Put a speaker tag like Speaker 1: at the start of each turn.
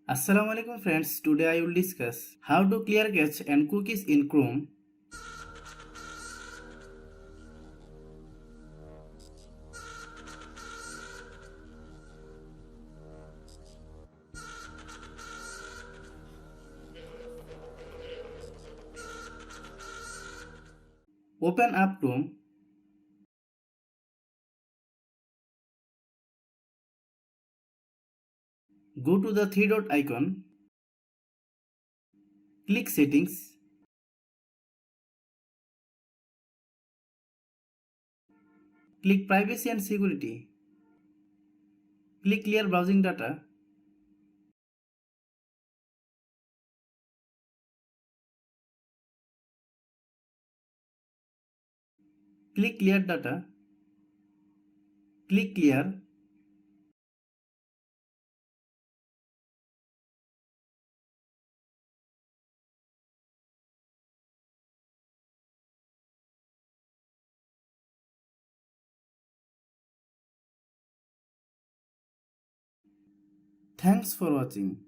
Speaker 1: Assalamu alaikum friends, today I will discuss how to clear cache and cookies in Chrome. Open up Chrome, go to the three dot icon, click settings, click privacy and security, click clear browsing data, click clear data, click clear. Thanks for watching.